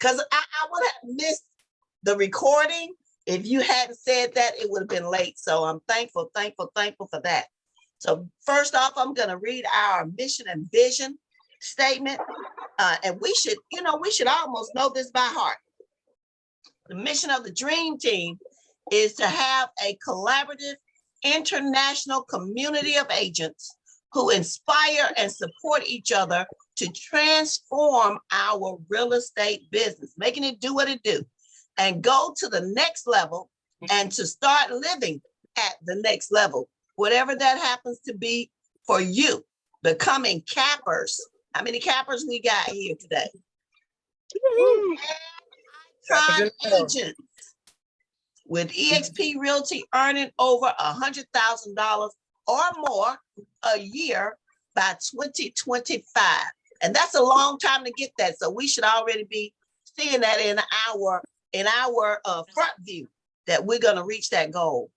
because I would have missed the recording. If you hadn't said that, it would have been late. So I'm thankful for that. So first off, I'm going to read our mission and vision statement. And we should almost know this by heart. The mission of the Dream Team is to have a collaborative international community of agents who inspire and support each other to transform our real estate business, making it do what it do, and go to the next level and to start living at the next level, whatever that happens to be for you, becoming cappers. How many cappers we got here today? And agents with eXp Realty earning over $100,000 or more a year by 2025. And that's a long time to get that. So we should already be seeing that in our front view that we're going to reach that goal.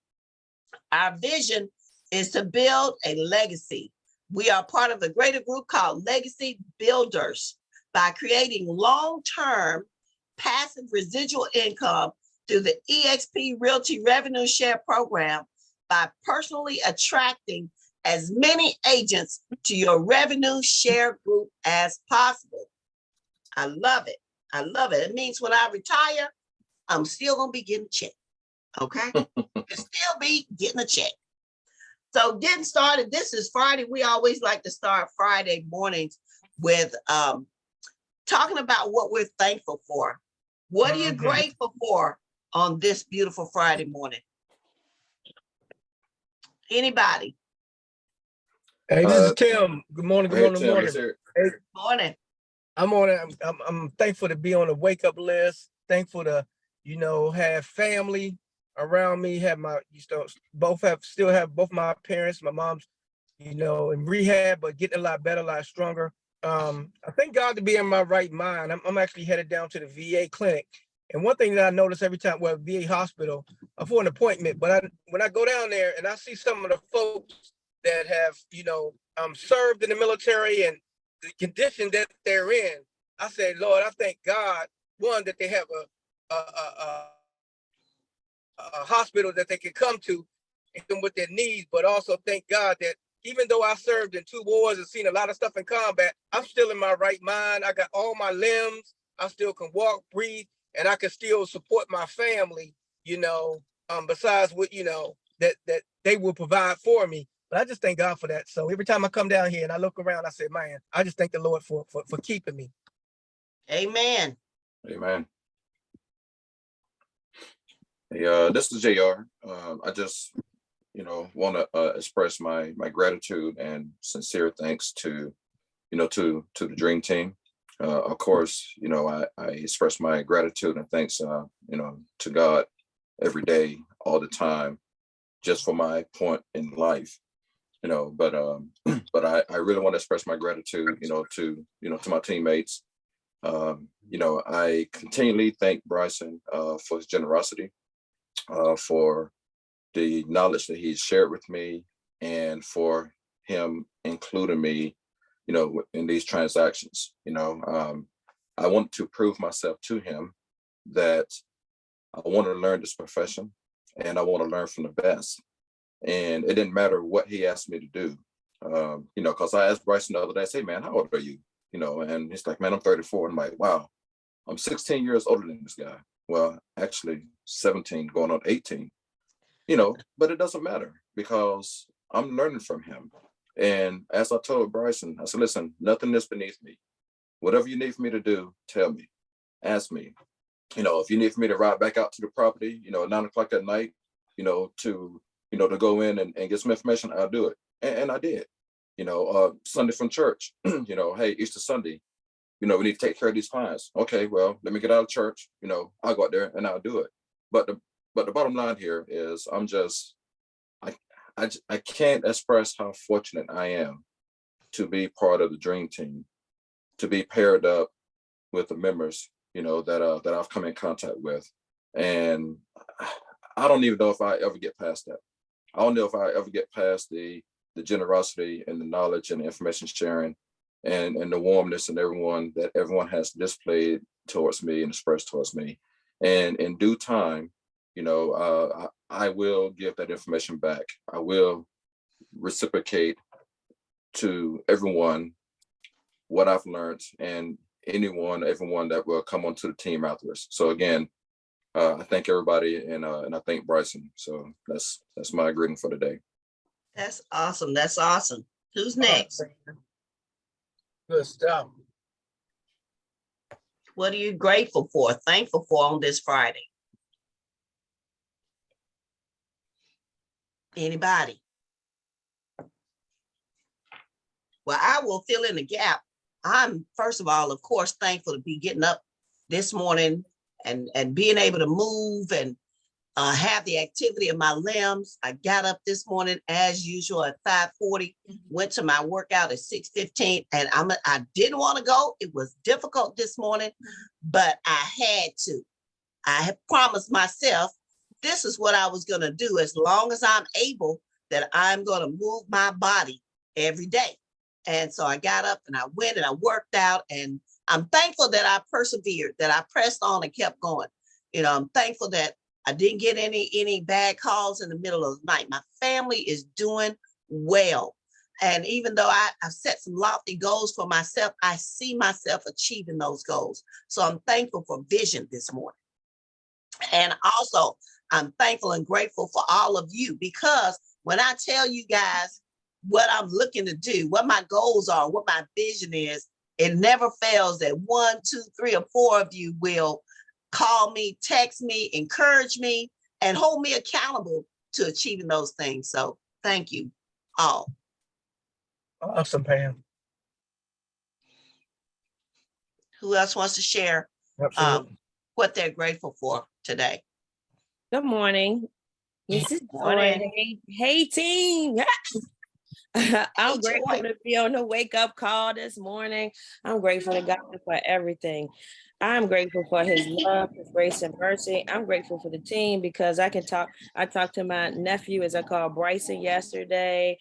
Our vision is to build a legacy. We are part of a greater group called Legacy Builders by creating long-term passive residual income through the eXp Realty Revenue Share Program by personally attracting as many agents to your revenue share group as possible. I love it. I love it. It means when I retire, I'm still going to be getting a check. Okay? I'll still be getting a check. So getting started, this is Friday. We always like to start Friday mornings with talking about what we're thankful for. What are you grateful for on this beautiful Friday morning? Anybody? Hey, this is Tim. Good morning. Good morning. Tim, Morning. Hey, Morning. I'm thankful to be on the wake up list. Thankful to, have family around me. Still have both my parents. My mom's, in rehab, but getting a lot better, a lot stronger. I thank God to be in my right mind. I'm actually headed down to the VA clinic. And one thing that I notice every time, VA hospital, for an appointment, but when I go down there and I see some of the folks that have, served in the military and the condition that they're in, I say, Lord, I thank God, one, that they have a hospital that they can come to and with their needs, but also thank God that even though I served in 2 wars and seen a lot of stuff in combat, I'm still in my right mind. I got all my limbs. I still can walk, breathe, and I can still support my family, besides what, that they will provide for me. But I just thank God for that. So every time I come down here and I look around, I say, man, I just thank the Lord for keeping me. Amen. Amen. Hey, this is JR. I just, want to express my gratitude and sincere thanks to the Dream Team. Of course, I express my gratitude and thanks, to God every day, all the time, just for my point in life, but I really want to express my gratitude, to my teammates. I continually thank Bryson for his generosity, for the knowledge that he's shared with me, and for him including me, in these transactions. I want to prove myself to him that I want to learn this profession and I want to learn from the best. And it didn't matter what he asked me to do, because I asked Bryson the other day, I say, man, how old are you? And he's like, man, I'm 34. I'm like, wow, I'm 16 years older than this guy. Well, actually 17 going on 18, but it doesn't matter because I'm learning from him. And as I told Bryson, I said, listen, nothing is beneath me. Whatever you need for me to do, tell me, ask me. If you need for me to ride back out to the property, at 9 o'clock at night, to go in and get some information, I'll do it. And I did. Sunday from church, hey, Easter Sunday, we need to take care of these clients. Okay, well, let me get out of church, I'll go out there and I'll do it. But the bottom line here is I can't express how fortunate I am to be part of the Dream Team, to be paired up with the members, that I've come in contact with. And I don't even know if I ever get past that. I don't know if I ever get past the generosity and the knowledge and the information sharing and the warmness and everyone has displayed towards me and expressed towards me. And in due time, I will give that information back. I will reciprocate to everyone what I've learned, and everyone that will come onto the team afterwards. So again, I thank everybody, and I thank Bryson. So that's my greeting for today. That's awesome. That's awesome. Who's next? Good stuff. What are you grateful for, thankful for on this Friday? Anybody? Well, I will fill in the gap. I'm, first of all, of course, thankful to be getting up this morning and being able to move and have the activity of my limbs. I got up this morning as usual at 5:40, went to my workout at 6:15, and I didn't want to go. It was difficult this morning, but I had to. I had promised myself this is what I was going to do as long as I'm able, that I'm going to move my body every day. And so I got up and I went and I worked out, and I'm thankful that I persevered, that I pressed on and kept going. I'm thankful that I didn't get any bad calls in the middle of the night. My family is doing well. And even though I've set some lofty goals for myself, I see myself achieving those goals. So I'm thankful for vision this morning. And also, I'm thankful and grateful for all of you, because when I tell you guys what I'm looking to do, what my goals are, what my vision is, it never fails that 1, 2, 3, or 4 of you will call me, text me, encourage me, and hold me accountable to achieving those things. So thank you all. Awesome, Pam. Who else wants to share Absolutely. what they're grateful for today? Good morning. This is Morning. Hey team. I'm grateful Joy. to be on the wake up call this morning. I'm grateful to God for everything. I'm grateful for his love, his grace and mercy. I'm grateful for the team because I talked to my nephew, as I call Bryson, yesterday.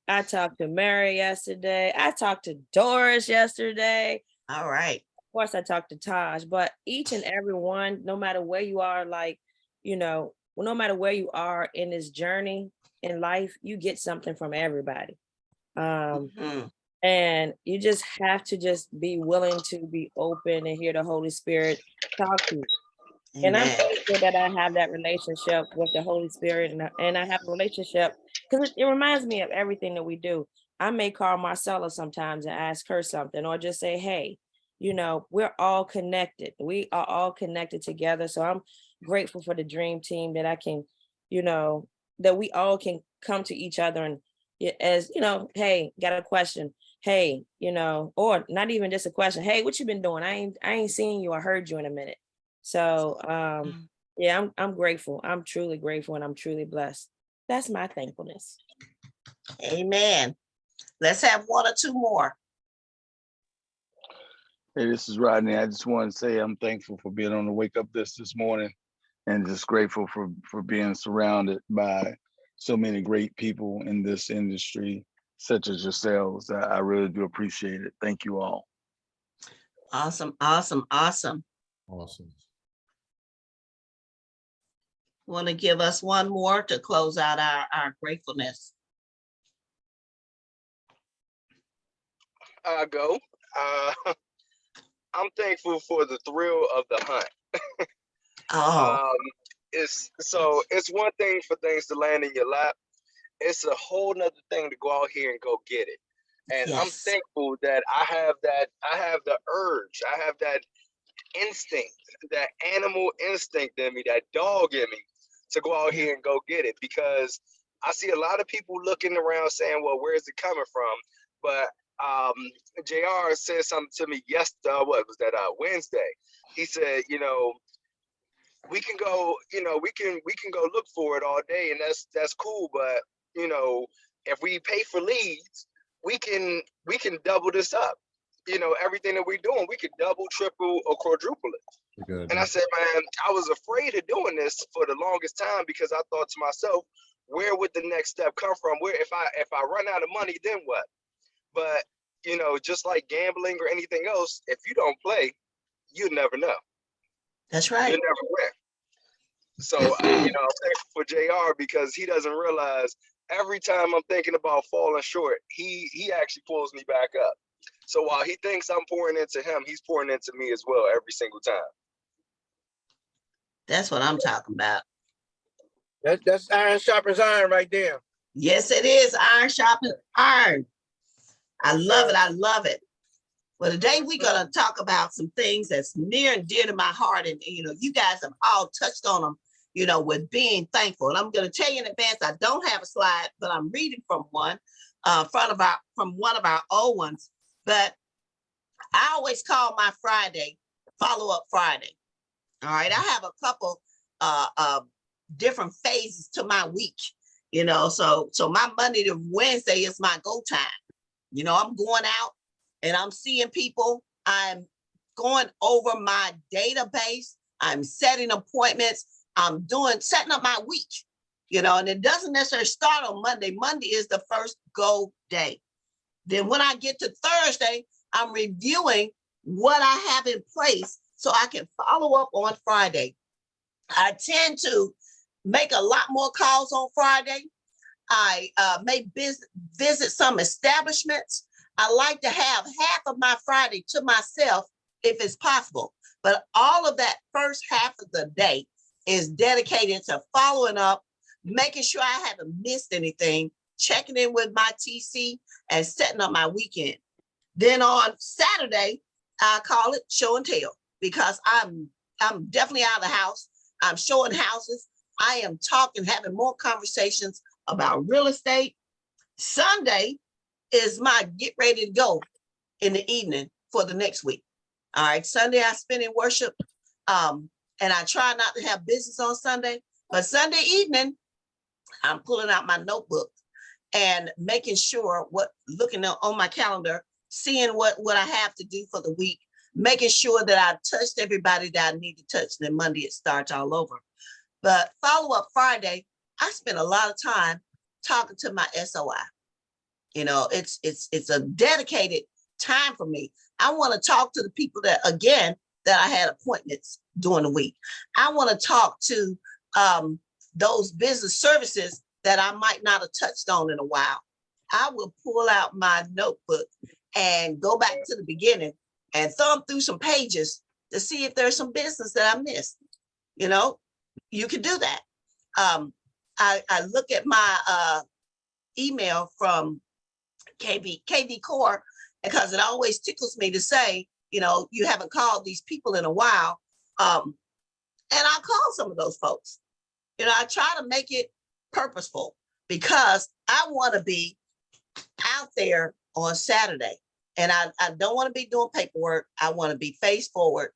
I talked to Mary yesterday. I talked to Doris yesterday. All right. Of course, I talked to Taj, but each and every one, no matter where you are, no matter where you are in this journey in life, you get something from everybody. And you just have to just be willing to be open and hear the Holy Spirit talk to you. Amen. And I'm grateful that I have that relationship with the Holy Spirit, and I have a relationship because it reminds me of everything that we do. I may call Marcella sometimes and ask her something, or just say, hey, we're all connected. We are all connected together. So I'm grateful for the dream team that I can, that we all can come to each other and hey, got a question. Hey, or not even just a question. Hey, what you been doing? I ain't seen you or heard you in a minute. So yeah, I'm grateful. I'm truly grateful, and I'm truly blessed. That's my thankfulness. Amen. Let's have 1 or 2 more. Hey, this is Rodney. I just want to say I'm thankful for being on the wake up list this morning, and just grateful for being surrounded by so many great people in this industry, such as yourselves. I really do appreciate it. Thank you all. Awesome, awesome, awesome. Awesome. Want to give us 1 more to close out our gratefulness? I go. I'm thankful for the thrill of the hunt. It's one thing for things to land in your lap. It's a whole nother thing to go out here and go get it. And Yes. I'm thankful that I have the urge, I have that instinct, that animal instinct in me, that dog in me, to go out here and go get it. Because I see a lot of people looking around saying, well, where's it coming from? But JR said something to me yesterday, Wednesday. He said, we can go, we can go look for it all day, and that's cool. But if we pay for leads, we can double this up. Everything that we're doing, we could double, triple, or quadruple it. And I said, man, I was afraid of doing this for the longest time, because I thought to myself, where would the next step come from? Where if I run out of money, then what? But just like gambling or anything else, if you don't play, you'd never know. That's You'd right. never win. So, I'm thankful for JR because he doesn't realize every time I'm thinking about falling short, he actually pulls me back up. So while he thinks I'm pouring into him, he's pouring into me as well every single time. That's what I'm talking about. That's iron sharpens iron right there. Yes, it is. Iron sharpens iron. I love it. I love it. Well, today we're going to talk about some things that's near and dear to my heart. And, you guys have all touched on them, with being thankful. And I'm going to tell you in advance, I don't have a slide, but I'm reading from one, from one of our old ones. But I always call my Friday follow-up Friday. All right. I have a couple different phases to my week, so my Monday to Wednesday is my go time. I'm going out and I'm seeing people. I'm going over my database. I'm setting appointments. I'm setting up my week, and it doesn't necessarily start on Monday. Monday is the first go day. Then when I get to Thursday, I'm reviewing what I have in place so I can follow up on Friday. I tend to make a lot more calls on Friday. I may visit some establishments. I like to have half of my Friday to myself if it's possible. But all of that first half of the day is dedicated to following up, making sure I haven't missed anything, checking in with my TC, and setting up my weekend. Then on Saturday, I call it show and tell because I'm definitely out of the house. I'm showing houses. I am having more conversations about real estate. Sunday is my get ready to go in the evening for the next week. All right. Sunday I spend in worship. And I try not to have business on Sunday, but Sunday evening, I'm pulling out my notebook and making sure looking on my calendar, seeing what I have to do for the week, making sure that I've touched everybody that I need to touch. Then Monday it starts all over. But follow-up Friday, I spend a lot of time talking to my SOI. It's a dedicated time for me. I want to talk to the people that I had appointments during the week. I want to talk to those business services that I might not have touched on in a while. I will pull out my notebook and go back to the beginning and thumb through some pages to see if there's some business that I missed. You can do that. I look at my email from KV Core because it always tickles me to say, you haven't called these people in a while. And I'll call some of those folks. I try to make it purposeful because I want to be out there on Saturday. And I don't want to be doing paperwork. I want to be face forward,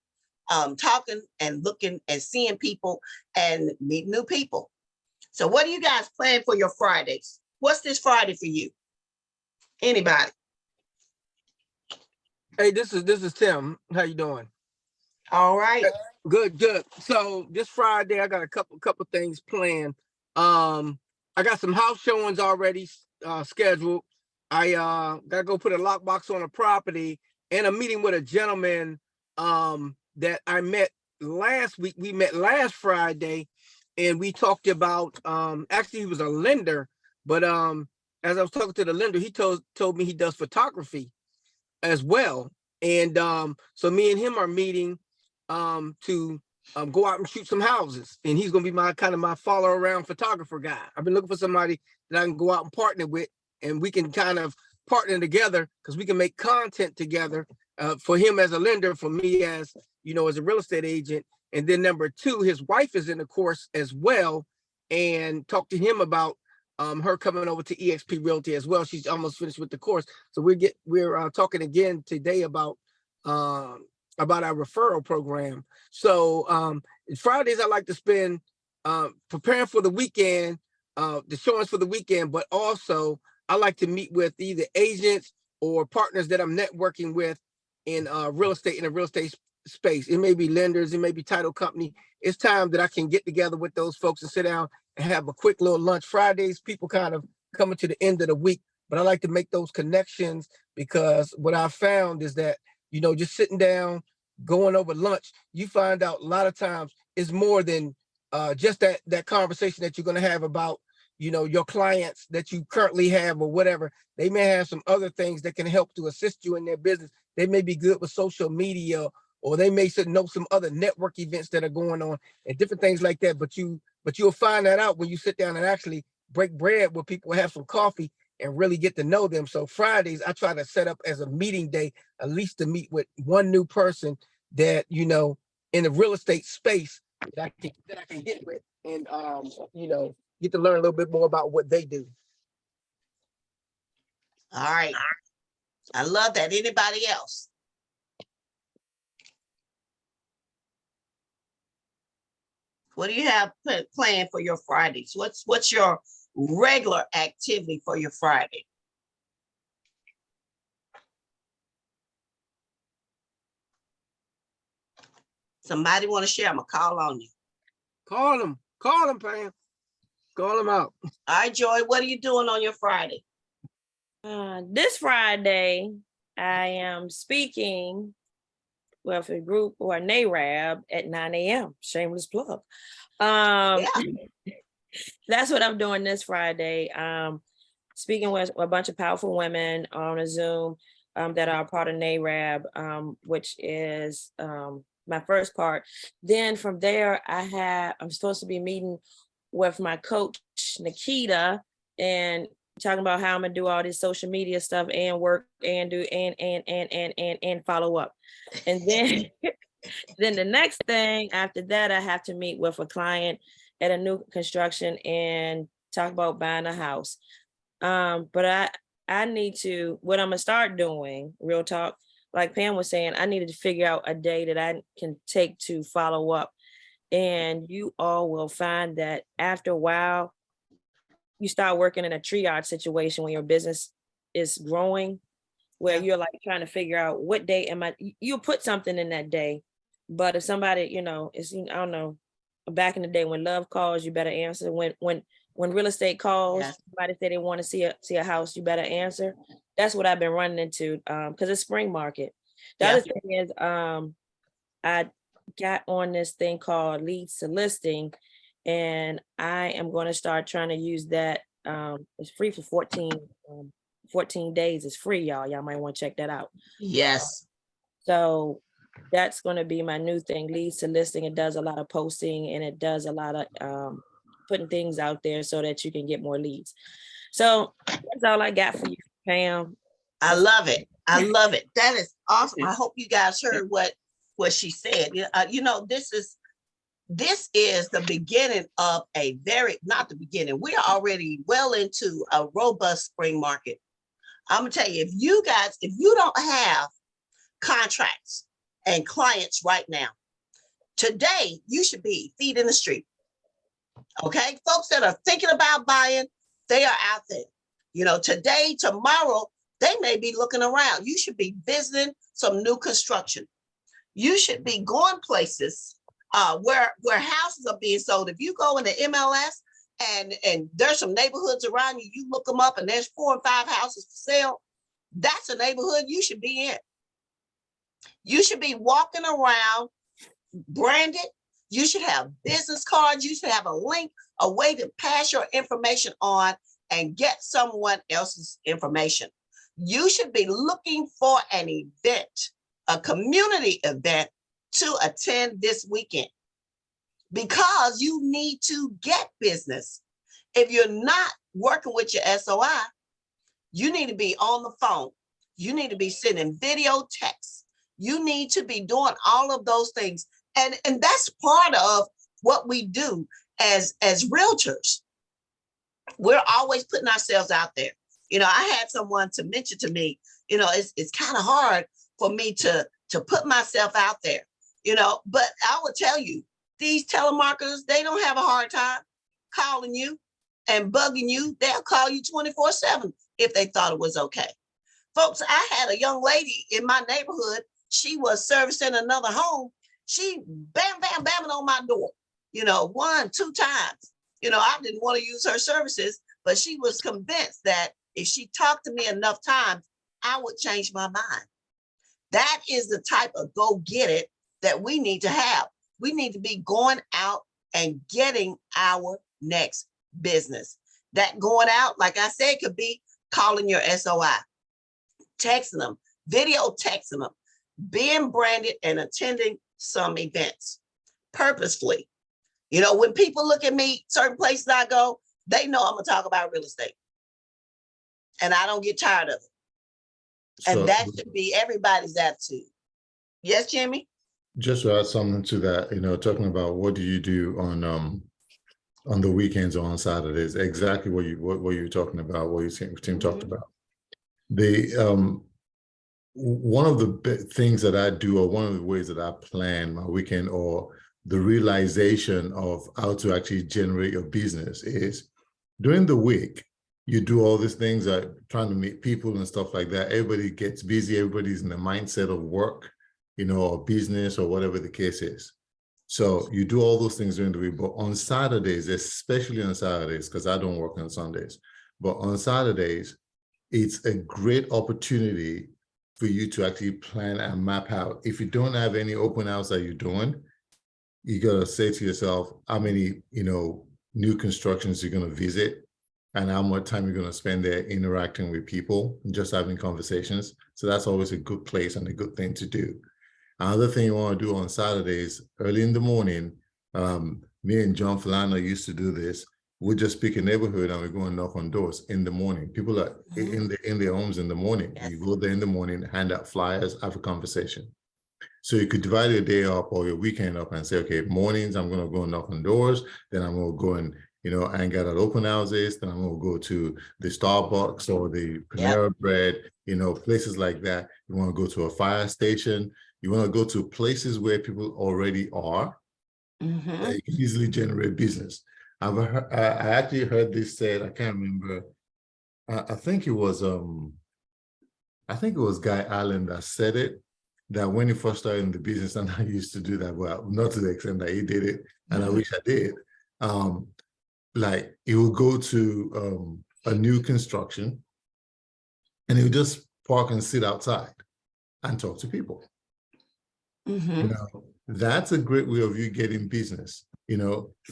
talking and looking and seeing people and meeting new people. So what do you guys plan for your Fridays? What's this Friday for you? Anybody? Hey, this is Tim. How you doing? All right. Good. So this Friday, I got a couple things planned. I got some house showings already scheduled. I gotta go put a lockbox on a property, and a meeting with a gentleman that I met last week. We met last Friday, and we talked about actually he was a lender, but as I was talking to the lender, he told me he does photography as well. And so me and him are meeting to go out and shoot some houses. And he's gonna be my follow around photographer guy. I've been looking for somebody that I can go out and partner with, and we can kind of partner together because we can make content together for him as a lender, for me as as a real estate agent. And then number two, his wife is in the course as well, and talk to him about her coming over to eXp Realty as well. She's almost finished with the course. So we're talking again today about our referral program. So Fridays I like to spend preparing for the weekend, the showings for the weekend, but also I like to meet with either agents or partners that I'm networking with in real estate, in a real estate space. It may be lenders, it may be title company. It's time that I can get together with those folks and sit down and have a quick little lunch. Fridays, people kind of coming to the end of the week, but I like to make those connections because what I found is that, just sitting down going over lunch, you find out a lot of times it's more than just that conversation that you're going to have about, you know, your clients that you currently have or whatever. They may have some other things that can help to assist you in their business. They may be good with social media, or they may know some other network events that are going on and different things like that. But you'll find that out when you sit down and actually break bread with people, have some coffee, and really get to know them. So Fridays, I try to set up as a meeting day, at least to meet with one new person that, you know, in the real estate space that I can get with, and you know, get to learn a little bit more about what they do. All right. I love that. Anybody else? What do you have planned for your Fridays? What's your regular activity for your Friday? Somebody want to share? I'm gonna call on you. Call them, Pam. Call them out. All right, Joy, what are you doing on your Friday? This Friday, I am speaking with a group or a NARAB at 9 a.m. Shameless plug. That's what I'm doing this Friday. Speaking with a bunch of powerful women on a Zoom that are part of NARAB, which is my first part. Then from there, I'm supposed to be meeting with my coach, Nikita, and talking about how I'm gonna do all this social media stuff and work and do and follow up. And then then the next thing after that, I have to meet with a client at a new construction and talk about buying a house. But I need to, what I'm gonna start doing, real talk, like Pam was saying, I needed to figure out a day that I can take to follow up. And you all will find that after a while, you start working in a triage situation when your business is growing, where you're like trying to figure out what day you'll put something in that day. But if somebody, you know, I don't know, back in the day when love calls, you better answer. When real estate calls, somebody say they want to see a house, you better answer. That's what I've been running into because it's spring market. The other thing is I got on this thing called Leads to Listing, and I am going to start trying to use that. It's free for 14 days. It's free, y'all. Y'all might want to check that out. Yes. So that's going to be my new thing, Leads to Listing. It does a lot of posting and it does a lot of putting things out there so that you can get more leads. So that's all I got for you, Pam. I love it. I love it. That is awesome. I hope you guys heard what she said. You know, this is the beginning of not the beginning. We are already well into a robust spring market. I'm gonna tell you, if you don't have contracts and clients right now, today you should be feet in the street. Okay, folks that are thinking about buying, they are out there. You know, today, tomorrow, they may be looking around. You should be visiting some new construction. You should be going places where houses are being sold. If you go into MLS and there's some neighborhoods around you, you look them up and there's 4 or 5 houses for sale. That's a neighborhood you should be in. You should be walking around branded. You should have business cards. You should have a link, a way to pass your information on and get someone else's information. You should be looking for an event, a community event to attend this weekend, because you need to get business. If you're not working with your SOI, you need to be on the phone. You need to be sending video texts. You need to be doing all of those things. And that's part of what we do as realtors. We're always putting ourselves out there. You know, I had someone to mention to me, you know, it's kind of hard for me to put myself out there, you know, but I will tell you, these telemarketers, they don't have a hard time calling you and bugging you. They'll call you 24/7 if they thought it was okay. Folks, I had a young lady in my neighborhood. She was servicing another home. She bamming on my door, you know, 1, 2 times. You know, I didn't want to use her services, but she was convinced that if she talked to me enough times, I would change my mind. That is the type of go get it that we need to have. We need to be going out and getting our next business. That going out, like I said, could be calling your SOI, texting them, video texting them, being branded and attending some events purposefully. You know, when people look at me, certain places I go, they know I'm gonna talk about real estate. And I don't get tired of it. And So that should be everybody's attitude. Yes, Jimmy? just to add something to that, talking about what do you do on the weekends or on Saturdays, exactly what you're talking about, what your team talked about. The one of the things that I do, or one of the ways that I plan my weekend, or the realization of how to actually generate your business, is during the week, you do all these things, trying to meet people and stuff like that. Everybody gets busy. Everybody's in the mindset of work, or business, or whatever the case is. So you do all those things during the week, but on Saturdays, especially on Saturdays, because I don't work on Sundays, but on Saturdays, it's a great opportunity for you to actually plan and map out. If you don't have any open house that you're doing, you gotta say to yourself how many, new constructions you're gonna visit, and how much time you're gonna spend there interacting with people, and just having conversations. So that's always a good place and a good thing to do. Another thing you want to do on Saturdays, early in the morning, me and John Filano used to do this. We just pick a neighborhood and we go and knock on doors in the morning. People are in their homes in the morning. Yes. You go there in the morning, hand out flyers, have a conversation. So you could divide your day up or your weekend up and say, okay, mornings, I'm going to go and knock on doors. Then I'm going to go and, hang out at open houses. Then I'm going to go to the Starbucks or the Panera Bread, places like that. You want to go to a fire station. You want to go to places where people already are. That you can easily generate business. I actually heard this said, I can't remember. I think it was Guy Allen that said it, that when he first started in the business, and I used to do that, well, not to the extent that he did it, and I wish I did. Like he would go to a new construction and he would just park and sit outside and talk to people. That's a great way of you getting business.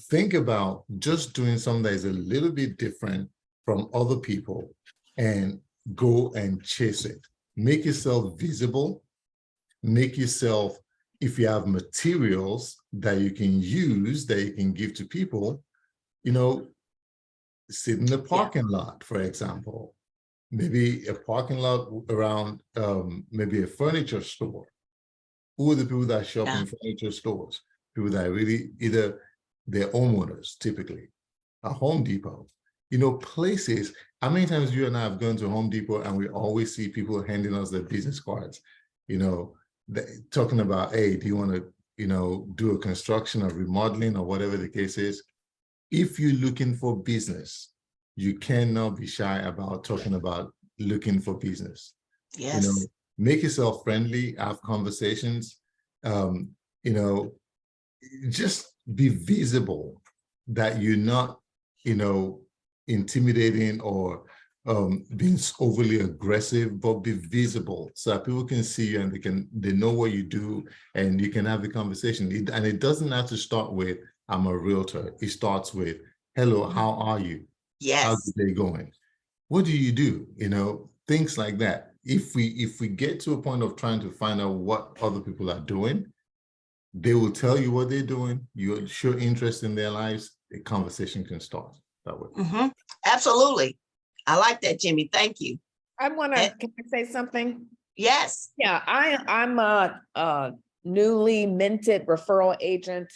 Think about just doing something that is a little bit different from other people and go and chase it. Make yourself visible. Make yourself, if you have materials that you can use, that you can give to people, sit in the parking lot, for example. Maybe a parking lot around maybe a furniture store. Who are the people that shop in furniture stores? People that really, either they're homeowners, typically, a Home Depot. Places, how many times you and I have gone to Home Depot and we always see people handing us their business cards, talking about, hey, do you want to, do a construction or remodeling or whatever the case is? If you're looking for business, you cannot be shy about talking about looking for business. Yes. Make yourself friendly, have conversations, just be visible, that you're not, intimidating or being overly aggressive, but be visible so that people can see you and they know what you do, and you can have the conversation. And it doesn't have to start with, I'm a realtor. It starts with, hello, how are you? Yes. How's the day going? What do you do? Things like that. If we get to a point of trying to find out what other people are doing, they will tell you what they're doing. You show interest in their lives, a conversation can start that way. Absolutely. I like that, Jimmy. Thank you. Can I say something? Yes. Yeah, I'm a newly minted referral agent,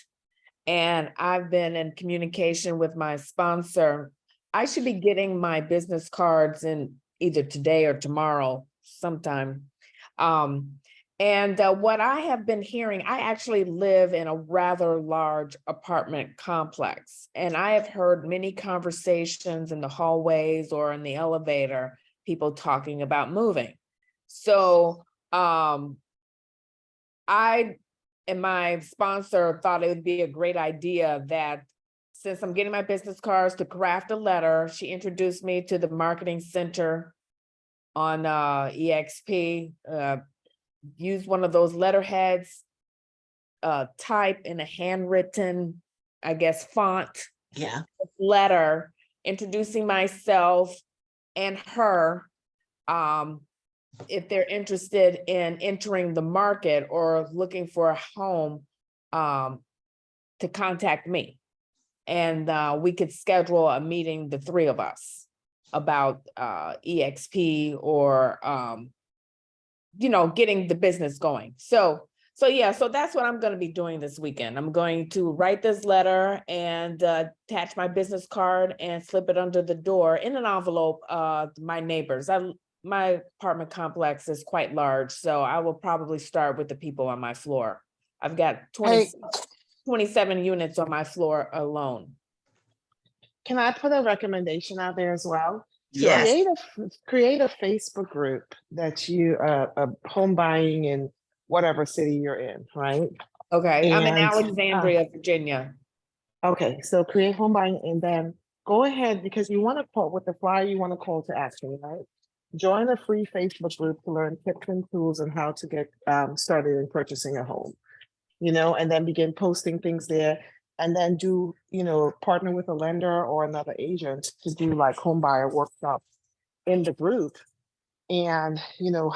and I've been in communication with my sponsor. I should be getting my business cards in either today or tomorrow sometime. And what I have been hearing, I actually live in a rather large apartment complex, and I have heard many conversations in the hallways or in the elevator, people talking about moving. So I and my sponsor thought it would be a great idea that, since I'm getting my business cards, to craft a letter. She introduced me to the marketing center on EXP, use one of those letterheads, type in a handwritten, I guess, font Yeah. letter introducing myself and her, if they're interested in entering the market or looking for a home, to contact me. And we could schedule a meeting, the three of us, about EXP or getting the business going. So that's what I'm going to be doing this weekend. I'm going to write this letter and attach my business card and slip it under the door in an envelope. My neighbors, my apartment complex is quite large, so I will probably start with the people on my floor. I've got 27 units on my floor alone. Can I put a recommendation out there as well? Yes. Create a Facebook group that you home buying in whatever city you're in, right? Okay, I'm in And, Alexandria, Virginia. Okay, so create home buying and then go ahead, because you want to call with the flyer, you want to call to action, right? Join a free Facebook group to learn tips and tools on how to get started in purchasing a home, and then begin posting things there. And then do, partner with a lender or another agent to do like home buyer workshops in the group and,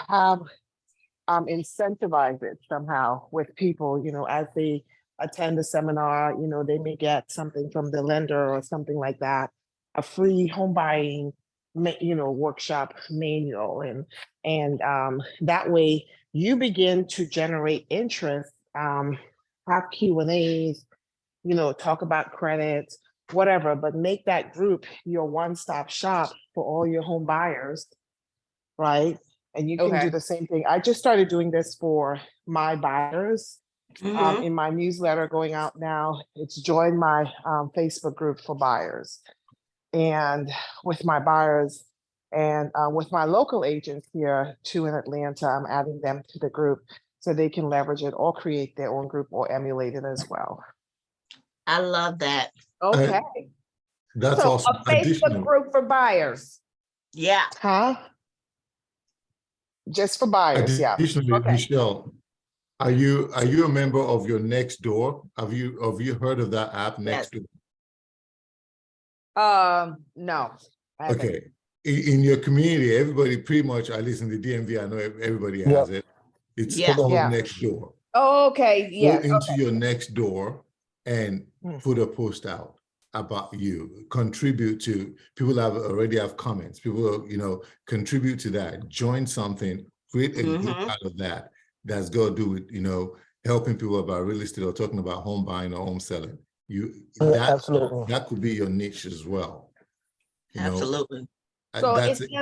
have incentivize it somehow with people, as they attend a seminar, they may get something from the lender or something like that, a free home buying, workshop manual. And that way you begin to generate interest, have Q&As, talk about credits, whatever, but make that group your one-stop shop for all your home buyers, right? And you can do the same thing. I just started doing this for my buyers in my newsletter going out now. It's join my Facebook group for buyers. And with my buyers and with my local agents here too in Atlanta, I'm adding them to the group so they can leverage it or create their own group or emulate it as well. I love that. Okay. That's so awesome. a Facebook group for buyers. Yeah. Huh? Just for buyers, yeah. Additionally, Michelle, are you a member of your Nextdoor? Have you heard of that app, Nextdoor? No. Okay. In your community, everybody pretty much, at least in the DMV, I know everybody has it. It's called Nextdoor. Oh, okay. Yeah. Go into your Nextdoor and put a post out about you. Contribute to people that already have comments. People, contribute to that. Join something. Create a group out of that. That's got to do with helping people about real estate or talking about home buying or home selling. Absolutely. That could be your niche as well. Absolutely. So it's just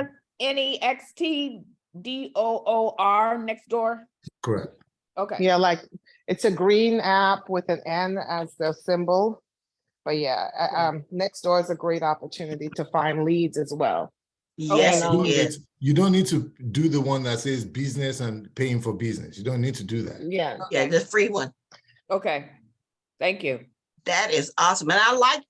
NEXTDOOR Nextdoor? Correct. Okay. Yeah, like it's a green app with an N as the symbol. But yeah, Nextdoor is a great opportunity to find leads as well. Yes, it is. You don't need to do the one that says business and paying for business. You don't need to do that. Yeah. Yeah, the free one. Okay. Thank you. That is awesome. And I like,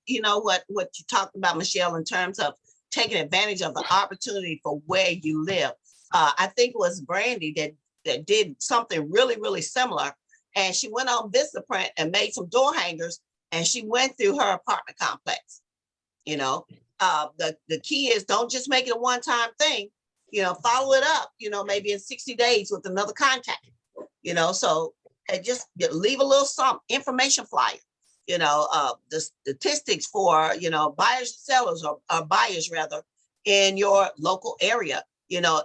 what you talked about, Michelle, in terms of taking advantage of the opportunity for where you live. I think it was Brandy that did something really, really similar. And she went on Vistaprint and made some door hangers, and she went through her apartment complex. The key is don't just make it a one-time thing, follow it up, maybe in 60 days with another contact, so and just leave a little information flyer, the statistics for, buyers and sellers or buyers rather in your local area,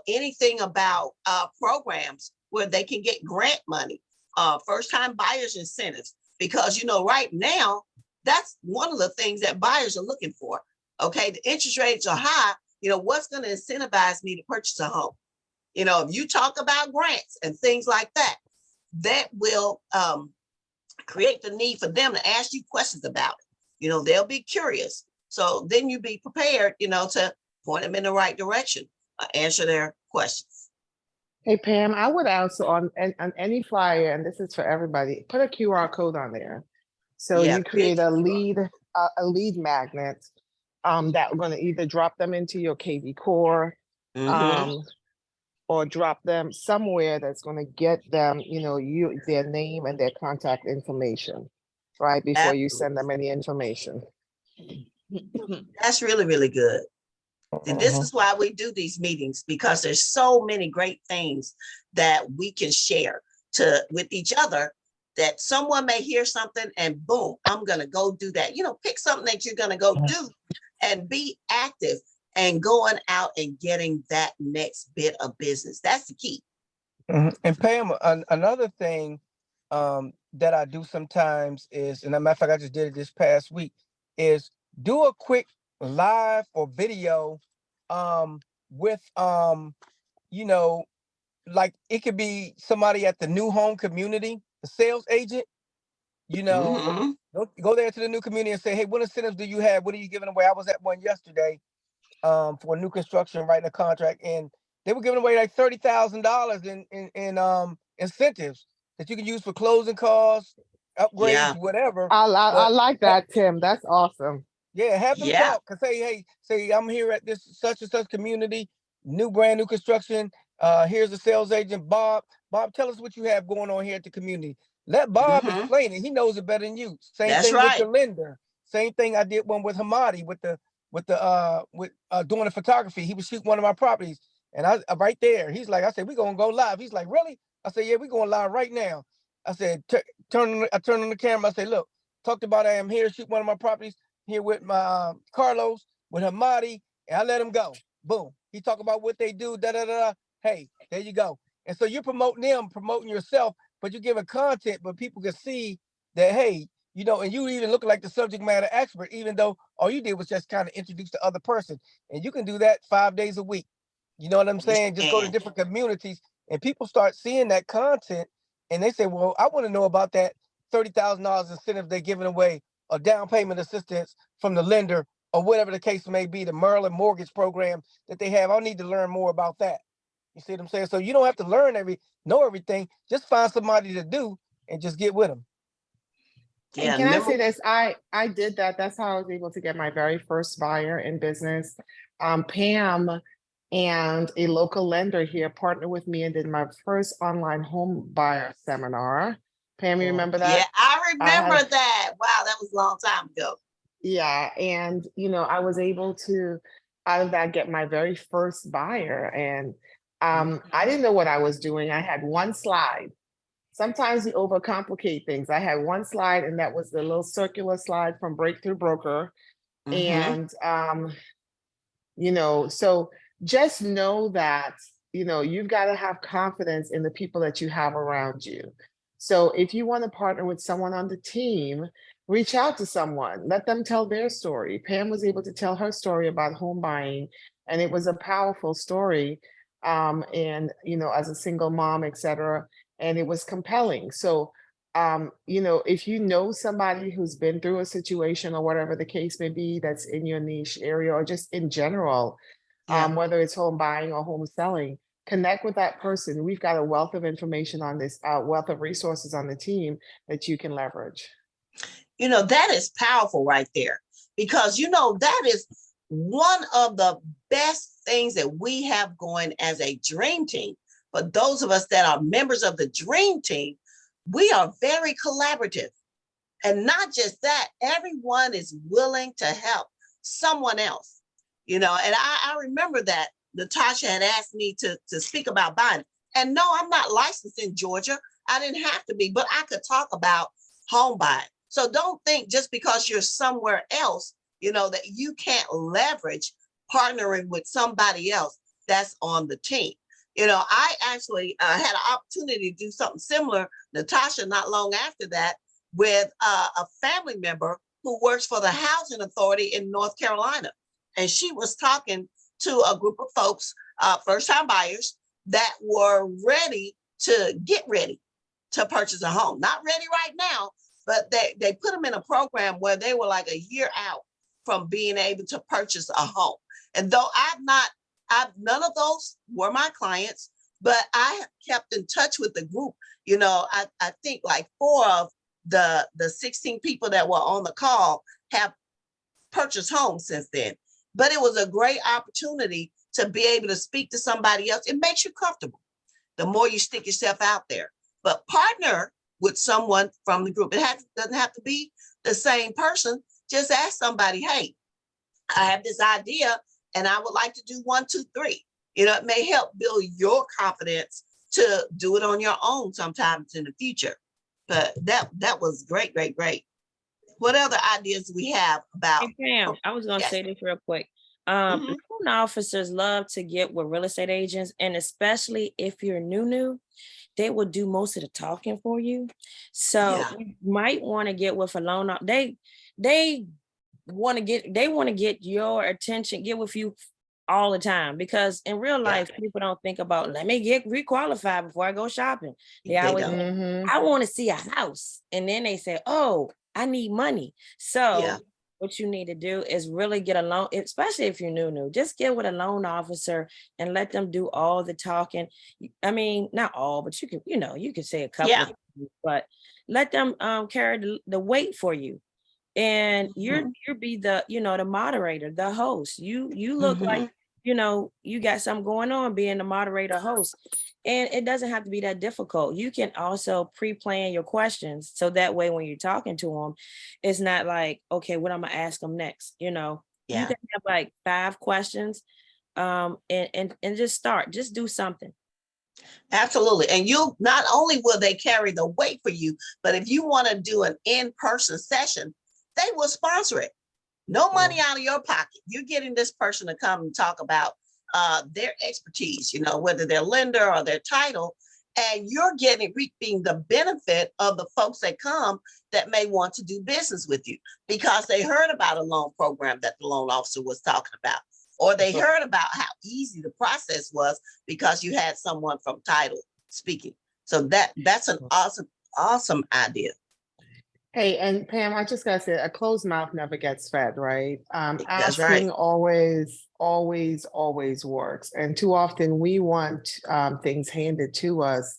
anything about programs where they can get grant money, first-time buyers incentives, because, right now, that's one of the things that buyers are looking for. Okay, the interest rates are high. What's going to incentivize me to purchase a home? If you talk about grants and things like that, that will create the need for them to ask you questions about it. They'll be curious. So then you be prepared, to point them in the right direction, answer their questions. Hey, Pam, I would also on any flyer, and this is for everybody, put a QR code on there. So you create a lead magnet that we're going to either drop them into your KV Core or drop them somewhere that's going to get them, their name and their contact information, right? Before you send them any information. That's really, really good. And this Mhm. is why we do these meetings, because there's so many great things that we can share with each other, that someone may hear something and boom, I'm going to go do that. Pick something that you're going to go do and be active and going out and getting that next bit of business. That's the key. And Pam, another thing that I do sometimes is, and as a matter of fact, I just did it this past week, is do a quick live or video with like it could be somebody at the new home community, the sales agent, Mhm. go there to the new community and say, hey, what incentives do you have? What are you giving away? I was at one yesterday for new construction, writing a contract, and they were giving away like $30,000 in incentives that you can use for closing costs, upgrades, Yeah. whatever. I But like that, Tim. That's awesome. yeah, have them Yeah. talk. Cause say I'm here at this such and such community, brand new construction. Here's the sales agent, Bob. Bob, tell us what you have going on here at the community. Let Bob Mhm. explain it. He knows it better than you. Same That's thing with the right. lender. Same thing I did one with Hamadi with doing the photography. He was shooting one of my properties, and I right there. He's like, I said, we gonna go live. He's like, really? I said, yeah, we going live right now. I said, I turned on the camera. I said, look, talked about I am here to shoot one of my properties here with my Carlos, with Hamadi, and I let him go. Boom. He talk about what they do, da da da. Hey, there you go. And so you're promoting them, promoting yourself, but you're giving content, but people can see that, hey, and you even look like the subject matter expert, even though all you did was just kind of introduce the other person. And you can do that 5 days a week. You know what I'm Yes, saying? Just you go to can. different communities and people start seeing that content and they say, well, I want to know about that $30,000 incentive they're giving away, or down payment assistance from the lender, or whatever the case may be, the Maryland mortgage program that they have. I need to learn more about that. You see what I'm saying? So you don't have to know everything. Just find somebody to do and just get with them. And Yeah. can I Remember? say this? I did that. That's how I was able to get my very first buyer in business. Pam and a local lender here partnered with me and did my first online home buyer seminar. Pam, you remember that? Yeah, I I remember had, that. Wow, that was a long time ago. yeah, and I was able to out of that get my very first buyer, and I didn't know what I was doing. I had one slide. Sometimes you overcomplicate things. I had one slide, and that was the little circular slide from Breakthrough Broker. Mhm. And so just know that you've got to have confidence in the people that you have around you. So if you want to partner with someone on the team, reach out to someone, let them tell their story. Pam was able to tell her story about home buying, and it was a powerful story. And as a single mom, etc., and it was compelling. So if you know somebody who's been through a situation or whatever the case may be that's in your niche area or just in general, Yeah. whether it's home buying or home selling, connect with that person. We've got a wealth of information on this, wealth of resources on the team that you can leverage. That is powerful right there, because that is one of the best things that we have going as a dream team. For those of us that are members of the dream team, we are very collaborative. And not just that, everyone is willing to help someone else. And I remember that Natasha had asked me to speak about buying. And no, I'm not licensed in Georgia. I didn't have to be, but I could talk about home buying. So don't think just because you're somewhere else, that you can't leverage partnering with somebody else that's on the team. I actually had an opportunity to do something similar, Natasha, not long after that, with a family member who works for the housing authority in North Carolina. And she was talking to a group of folks, first-time buyers, that were ready to purchase a home. Not ready right now, but they put them in a program where they were like a year out from being able to purchase a home. And though none of those were my clients, but I kept in touch with the group. I think like 4 of the 16 people that were on the call have purchased homes since then. But it was a great opportunity to be able to speak to somebody else. It makes you comfortable. The more you stick yourself out there, but partner with someone from the group. Doesn't have to be the same person. Just ask somebody, hey, I have this idea and I would like to do 1, 2, 3. It may help build your confidence to do it on your own sometimes in the future. But that was great, great, great. What other ideas do we have about? Hey, Pam, I was gonna Yes. say this real quick. Mhm. Loan officers love to get with real estate agents, and especially if you're new, they will do most of the talking for you. So Yeah. you might want to get with a loan. They want to get your attention, get with you all the time, because in real Yeah. life, people don't think about, let me get requalified before I go shopping. They They always don't. say, Mhm. I want to see a house. And then they say, oh, I need money. So Yeah. what you need to do is really get a loan, especially if you're new, just get with a loan officer and let them do all the talking. I mean, not all, but you can say a couple Yeah. of things, but let them carry the weight for you. And Mhm. you're be the, the moderator, the host. You look like, Mhm. you got something going on being the moderator host. And it doesn't have to be that difficult. You can also pre-plan your questions. So that way, when you're talking to them, it's not like, okay, what I'm gonna ask them next? You Yeah. can have like 5 questions, and just start, just do something. Absolutely. And you not only will they carry the weight for you, but if you want to do an in-person session, they will sponsor it. No money out of your pocket. You're getting this person to come and talk about their expertise, whether they're lender or their title, and you're reaping the benefit of the folks that come that may want to do business with you because they heard about a loan program that the loan officer was talking about, or they heard about how easy the process was because you had someone from title speaking. So that's an awesome idea. Hey, and Pam, I just gotta say, a closed mouth never gets fed, right? That's right. Asking always works. And too often we want things handed to us.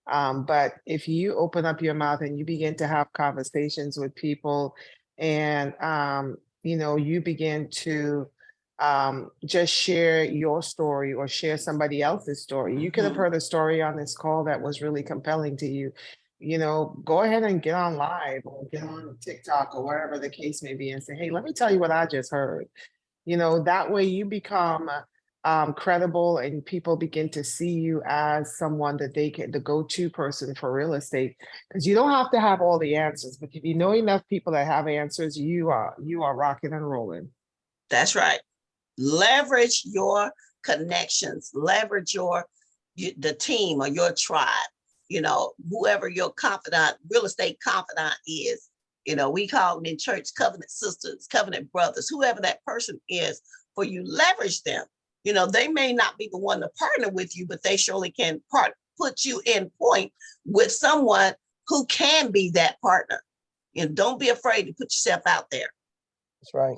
But if you open up your mouth and you begin to have conversations with people and, you begin to just share your story or share somebody else's story. You could have Mhm. heard a story on this call that was really compelling to you. Go ahead and get on live or get on TikTok or wherever the case may be and say, hey, let me tell you what I just heard. That way you become credible and people begin to see you as someone that they can, the go-to person for real estate. Because you don't have to have all the answers, but if you know enough people that have answers, you are rocking and rolling. That's right. Leverage your connections, leverage the team or your tribe, whoever your confidant, real estate confidant is. We call them in church covenant sisters, covenant brothers, whoever that person is, for you leverage them. They may not be the one to partner with you, but they surely can put you in point with someone who can be that partner. Don't be afraid to put yourself out there. That's right.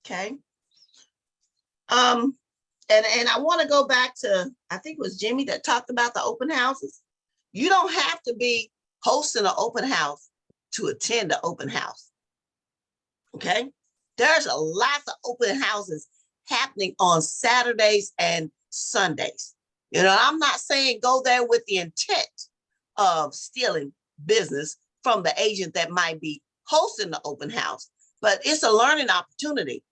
Okay. And I want to go back to, I think it was Jimmy that talked about the open houses. You don't have to be hosting an open house to attend the open house. Okay. There's a lot of open houses happening on Saturdays and Sundays. I'm not saying go there with the intent of stealing business from the agent that might be hosting the open house, but it's a learning opportunity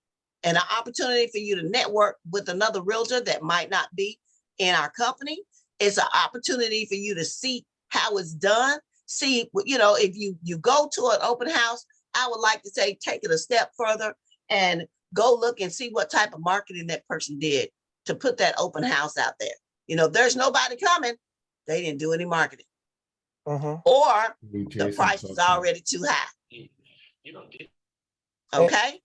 and an opportunity for you to network with another realtor that might not be in our company. It's an opportunity for you to see how it's done. See, if you go to an open house, I would like to say, take it a step further and go look and see what type of marketing that person did to put that open house out there. There's nobody coming. They didn't do any marketing. Or the price is already too high. Okay.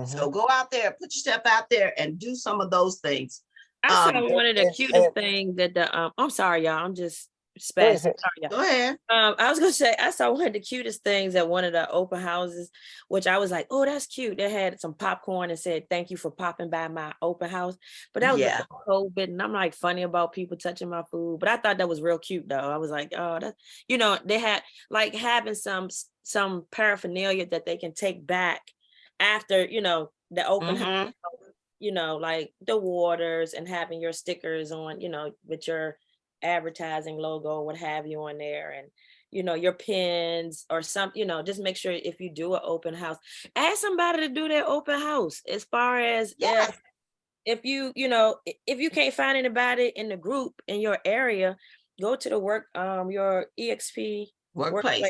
So go out there, put yourself out there and do some of those things. I saw one of the cutest things that I'm sorry, y'all. I'm just spazzing. Sorry, y'all. Go ahead. I was gonna say I saw one of the cutest things at one of the open houses, which I was like, oh, that's cute. They had some popcorn and said, thank you for popping by my open house. But that was before COVID, and I'm like funny about people touching my food. But I thought that was real cute though. I was like, oh, that they had like having some paraphernalia that they can take back after the open house you know, like the waters and having your stickers on, you know, with your advertising logo, what have you on there, and you know, your pins or something, you know, just make sure if you do an open house, ask somebody to do their open house. As far as Yes. if you, you know, if you can't find anybody in the group in your area, go to the your EXP Workplace.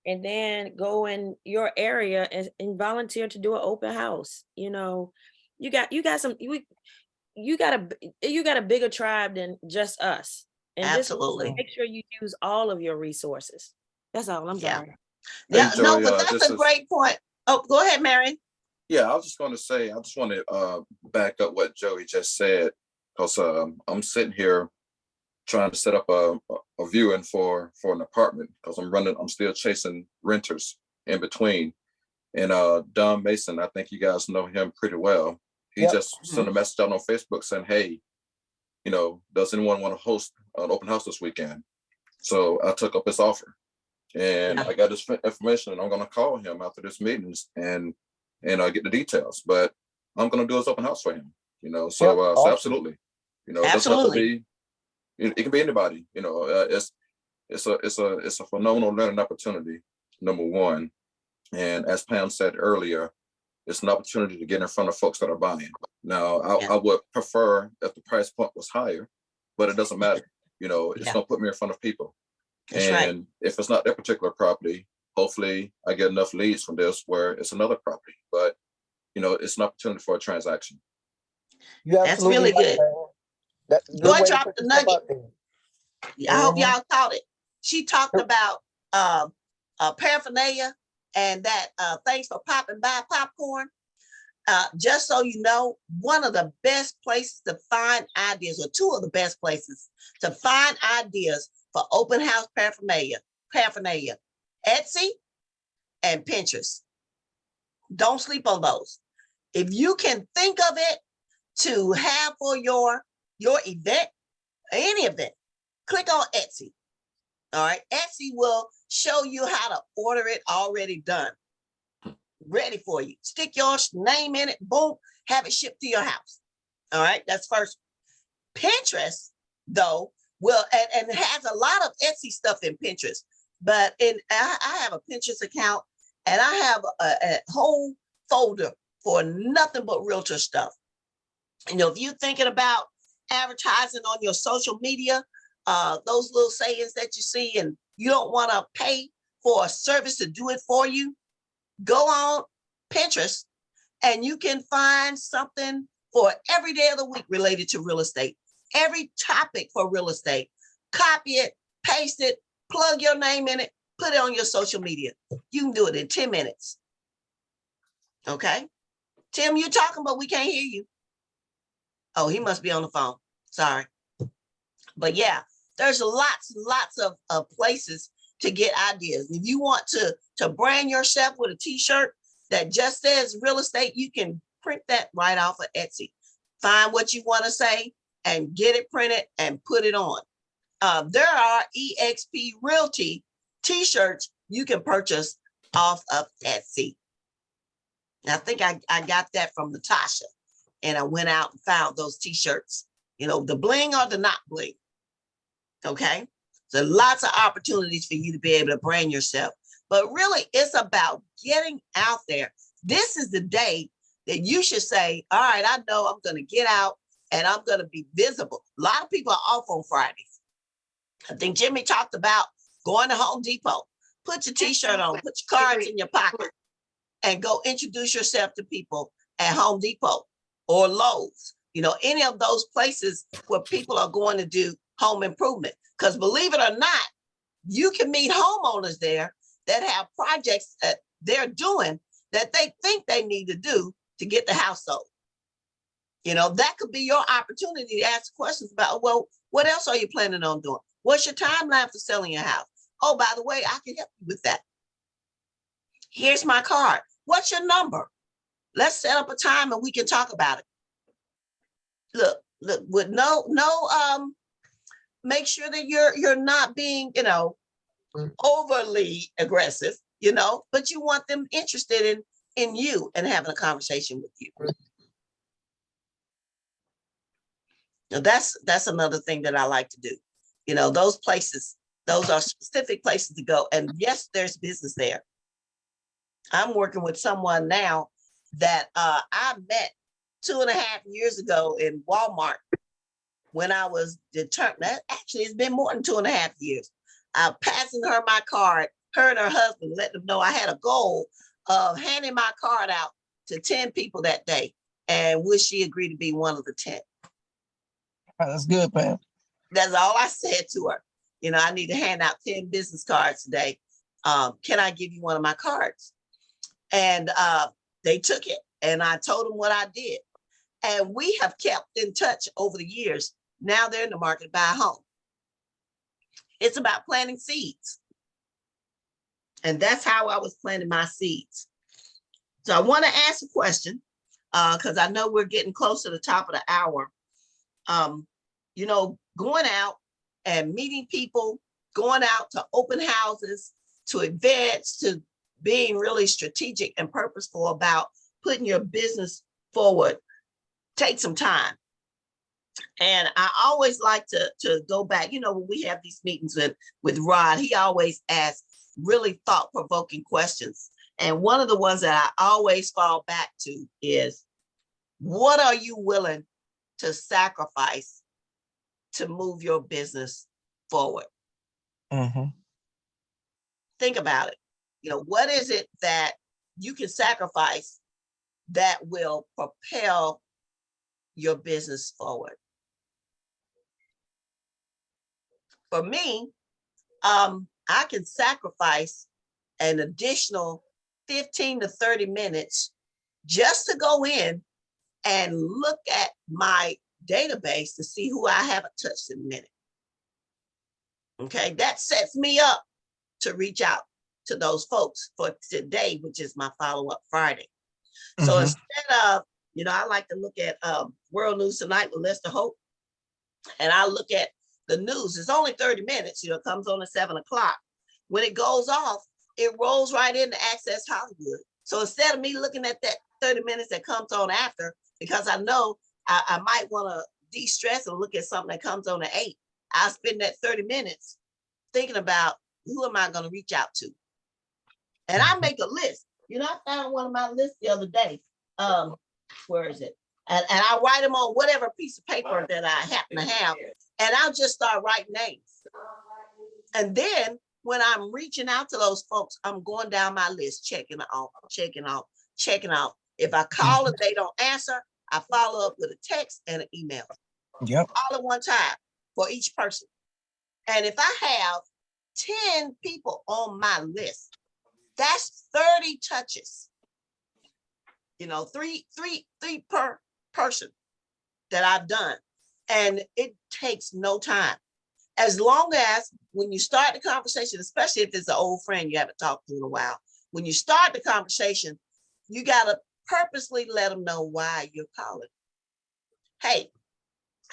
and then go in your area and volunteer to do an open house. You know, you got you got a bigger tribe than just us. And just Absolutely. make sure you use all of your resources. That's all. I'm Yeah. sorry. Yeah, Hey, no, Joey, but that's this a is great point. Oh, go ahead, Mary. yeah. I was just going to say, I just want to back up what Joey just said, because I'm sitting here trying to set up a viewing for an apartment, because I'm still chasing renters in between. And Don Mason, I think you guys know him pretty well. He Yep. just sent a message out on Facebook saying, hey, you know, does anyone want to host an open house this weekend? So I took up his offer, and Yeah. I got this information, and I'm going to call him after this meetings and get the details. But I'm going to do his open house for him. You know, so Yep, so awesome. absolutely. You know, it doesn't have to Absolutely. be. It can be anybody. You know, it's a phenomenal learning opportunity. Number one, and as Pam said earlier, it's an opportunity to get in front of folks that are buying. Now, Yeah. I would prefer if the price point was higher, but it doesn't matter. You know, it's Yeah. going to put me in front of people. That's right. And if it's not that particular property, hopefully I get enough leads from this where it's another property. But, you know, it's an opportunity for a transaction. You That's really good. That's Joy good way to dropped put the yourself nugget. out there. I hope Mhm. y'all caught it. She talked about paraphernalia and that thanks for popping by popcorn. Just so you know, one of the best places to find ideas, or two of the best places to find ideas for open house paraphernalia, Etsy and Pinterest. Don't sleep on those. If you can think of it to have for your event, any event, click on Etsy. All right. Etsy will show you how to order it already done, ready for you. Stick your name in it, boom, have it shipped to your house. All right. That's first. Pinterest, though, will, and it has a lot of Etsy stuff in Pinterest, but I have a Pinterest account, and I have a whole folder for nothing but realtor stuff. You know, if you're thinking about advertising on your social media, those little sayings that you see, and you don't want to pay for a service to do it for you, go on Pinterest and you can find something for every day of the week related to real estate, every topic for real estate. Copy it, paste it, plug your name in it, put it on your social media. You can do it in 10 minutes. Okay. Tim, you're talking, but we can't hear you. Oh, he must be on the phone. Sorry. But yeah, there's lots and lots of places to get ideas. If you want to brand yourself with a t-shirt that just says real estate, you can print that right off of Etsy. Find what you want to say and get it printed and put it on. There are EXP Realty t-shirts you can purchase off of Etsy. I think I got that from Natasha, and I went out and found those t-shirts, you know, the bling or the not bling. Okay. So lots of opportunities for you to be able to brand yourself, but really it's about getting out there. This is the day that you should say, all right, I know I'm going to get out and I'm going to be visible. A lot of people are off on Fridays. I think Jimmy talked about going to Home Depot, put your t-shirt on, put your cards in your pocket and go introduce yourself to people at Home Depot or Lowe's, you know, any of those places where people are going to do home improvement. Because believe it or not, you can meet homeowners there that have projects that they're doing that they think they need to do to get the house sold. You know, that could be your opportunity to ask questions about, well, what else are you planning on doing? What's your timeline for selling your house? Oh, by the way, I can help you with that. Here's my card. What's your number? Let's set up a time and we can talk about it. Look, with no, make sure that you're not being, you know, overly aggressive, you know, but you want them interested in you and having a conversation with you. Now that's another thing that I like to do. You know, those places, those are specific places to go. And yes, there's business there. I'm working with someone now that I met 2.5 years ago in Walmart when I was determined. Actually, it's been more than 2.5 years. I'm passing her my card, her and her husband, let them know I had a goal of handing my card out to 10 people that day. And would she agree to be one of the 10? That's good, Pam. That's all I said to her. You know, I need to hand out 10 business cards today. Can I give you one of my cards? And they took it, and I told them what I did. And we have kept in touch over the years. Now they're in the market to buy a home. It's about planting seeds. And that's how I was planting my seeds. So I want to ask a question, because I know we're getting close to the top of the hour. You know, going out and meeting people, going out to open houses, to events, to being really strategic and purposeful about putting your business forward, take some time. And I always like to go back, you know, when we have these meetings with Rod, he always asks really thought-provoking questions. And one of the ones that I always fall back to is, what are you willing to sacrifice to move your business forward? Mm-hmm. Think about it. You know, what is it that you can sacrifice that will propel your business forward? For me, I can sacrifice an additional 15 to 30 minutes just to go in and look at my database to see who I haven't touched in a minute. Okay, that sets me up to reach out to those folks for today, which is my follow-up Friday. So Mhm. instead of, you know, I like to look at World News Tonight with Lester Hope, and I look at the news. It's only 30 minutes, you know, it comes on at 7 o'clock. When it goes off, it rolls right into Access Hollywood. So instead of me looking at that 30 minutes that comes on after, because I know I might want to de-stress and look at something that comes on at 8, I'll spend that 30 minutes thinking about who am I going to reach out to? And I make a list. You know, I found one of my lists the other day. Where is it? And I write them on whatever piece of paper that I happen to have. And I'll just start writing names. And then when I'm reaching out to those folks, I'm going down my list, checking off. If I call and they don't answer, I follow up with a text and an email. Yep. All at one time for each person. And if I have 10 people on my list, that's 30 touches. You know, three per person that I've done. And it takes no time. As long as when you start the conversation, especially if it's an old friend you haven't talked to in a while, when you start the conversation, you got to purposely let them know why you're calling. Hey,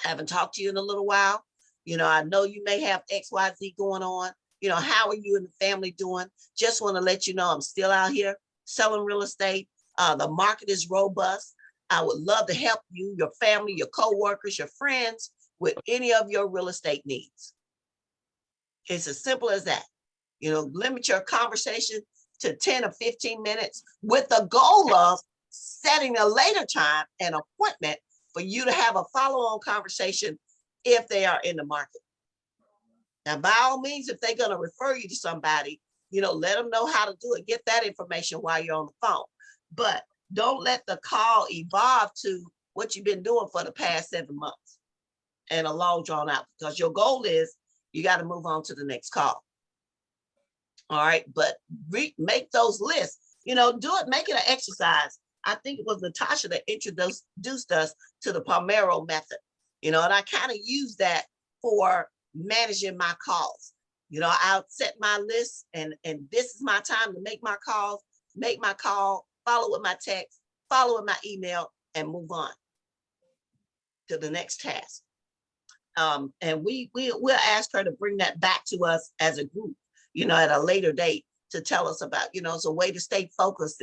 I haven't talked to you in a little while. You know, I know you may have XYZ going on. You know, how are you and the family doing? Just want to let you know I'm still out here selling real estate. The market is robust. I would love to help you, your family, your coworkers, your friends with any of your real estate needs. It's as simple as that. You know, limit your conversation to 10 or 15 minutes with the goal of setting a later time, an appointment for you to have a follow-on conversation if they are in the market. Now, by all means, if they're going to refer you to somebody, you know, let them know how to do it. Get that information while you're on the phone. But don't let the call evolve to what you've been doing for the past 7 months and a long drawn out, because your goal is you got to move on to the next call. All right. But make those lists, you know, do it, make it an exercise. I think it was Natasha that introduced us to the Pomero method, you know, and I kind of use that for managing my calls. You know, I'll set my list and this is my time to make my calls, make my call, follow with my text, follow with my email, and move on to the next task. And we'll ask her to bring that back to us as a group, you know, at a later date to tell us about, you know, it's a way to stay focused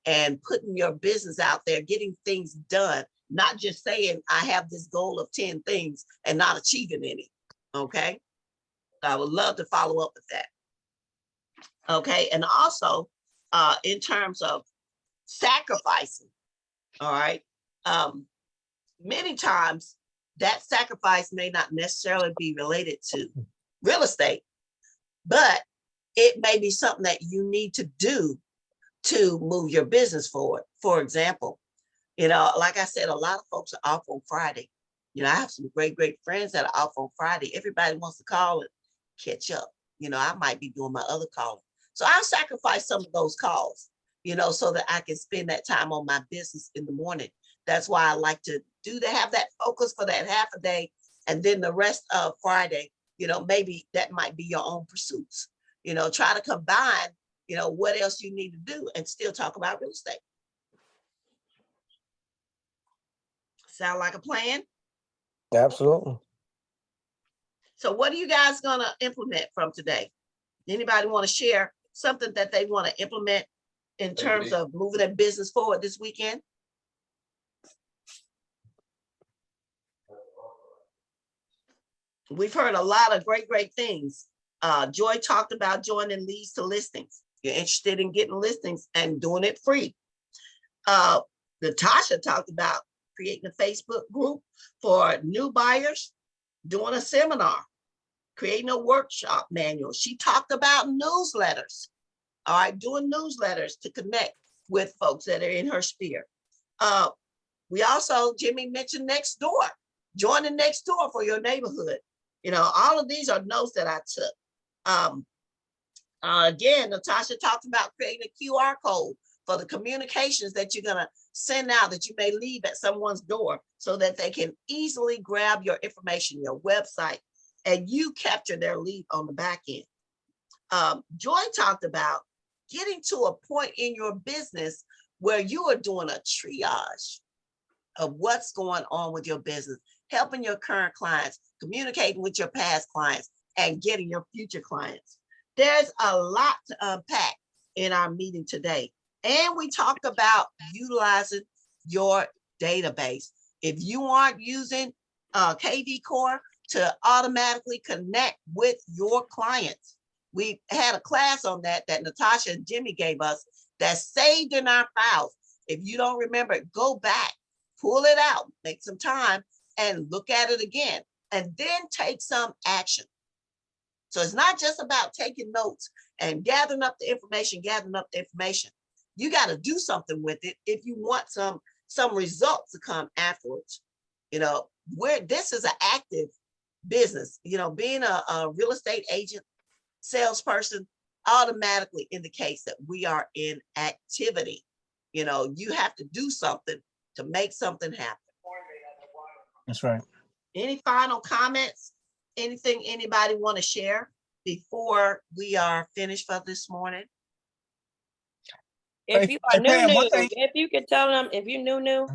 and putting your business out there, getting things done, not just saying I have this goal of 10 things and not achieving any. Okay. I would love to follow up with that. Okay. And also in terms of sacrificing, all right. Many times that sacrifice may not necessarily be related to real estate, but it may be something that you need to do to move your business forward. For example, you know, like I said, a lot of folks are off on Friday. You know, I have some great friends that are off on Friday. Everybody wants to call and catch up. You know, I might be doing my other calling. So I'll sacrifice some of those calls, you know, so that I can spend that time on my business in the morning. That's why I like to have that focus for that half a day. And then the rest of Friday, you know, maybe that might be your own pursuits. You know, try to combine, you know, what else you need to do and still talk about real estate. Sound like a plan? Absolutely. So what are you guys gonna implement from today? Anybody want to share something that they want to implement in terms of moving their business forward this weekend? We've heard a lot of great things. Joy talked about joining leads to listings. You're interested in getting listings and doing it free. Natasha talked about creating a Facebook group for new buyers, doing a seminar, creating a workshop manual. She talked about newsletters. All right, doing newsletters to connect with folks that are in her sphere. We also, Jimmy mentioned Nextdoor, joining Nextdoor for your neighborhood. You know, all of these are notes that I took. Again, Natasha talked about creating a QR code for the communications that you're gonna send out that you may leave at someone's door so that they can easily grab your information, your website, and you capture their lead on the back end. Joy talked about getting to a point in your business where you are doing a triage of what's going on with your business, helping your current clients, communicating with your past clients, and getting your future clients. There's a lot to unpack in our meeting today. And we talked about utilizing your database. If you aren't using KV Core to automatically connect with your clients, we had a class on that Natasha and Jimmy gave us that's saved in our files. If you don't remember it, go back, pull it out, make some time and look at it again, and then take some action. So it's not just about taking notes and gathering up the information. You got to do something with it if you want some results to come afterwards. You know, where this is an active business, you know, being a real estate agent, salesperson automatically indicates that we are in activity. You know, you have to do something to make something happen. That's right. Any final comments? Anything anybody want to share before we are finished for this morning? If Hey, you are Pam, new, one thing- if you could tell them, if you're new,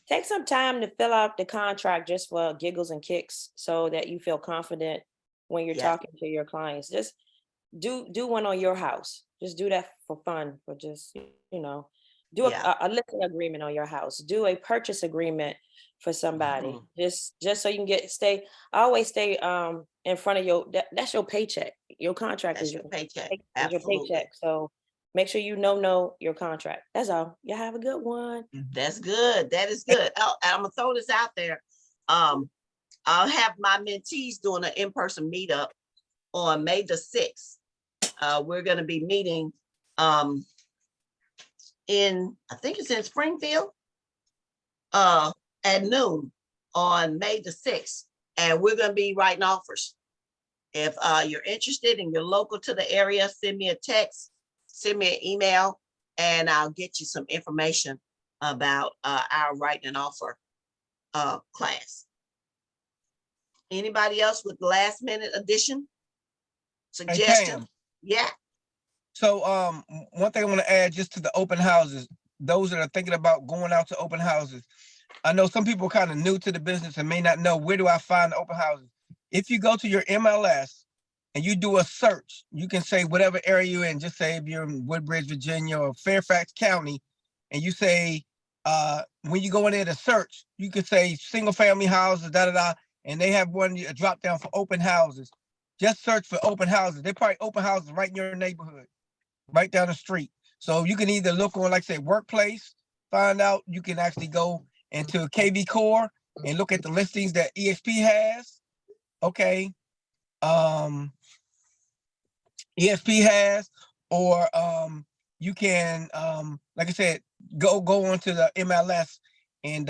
take some time to fill out the contract just for giggles and kicks so that you feel confident when you're talking to your clients. Just do one on your house. Just do that for fun, for just, you know, do a listing agreement on your house. Do a purchase agreement for somebody. Just so you can always stay in front of that's your paycheck. Your contract is your paycheck. Your paycheck. So make sure you know your contract. That's all. You have a good one. That's good. That is good. I'm gonna throw this out there. I'll have my mentees doing an in-person meetup on May the 6th. We're gonna be meeting I think it's in Springfield, at noon on May the 6th. And we're gonna be writing offers. If you're interested and you're local to the area, send me a text, send me an email, and I'll get you some information about our writing an offer class. Anybody else with last minute addition? Suggestion? Yeah. So one thing I want to add just to the open houses, those that are thinking about going out to open houses. I know some people are kind of new to the business and may not know, where do I find the open houses? If you go to your MLS and you do a search, you can say whatever area you're in, just say if you're in Woodbridge, Virginia or Fairfax County, and you say when you go in there to search, you could say single family houses, and they have one drop down for open houses. Just search for open houses. They probably open houses right in your neighborhood, right down the street. So you can either look on, like say, workplace, find out. You can actually go into KV Core and look at the listings that EXP has. Okay. EXP has, or you can, like I said, go onto the MLS and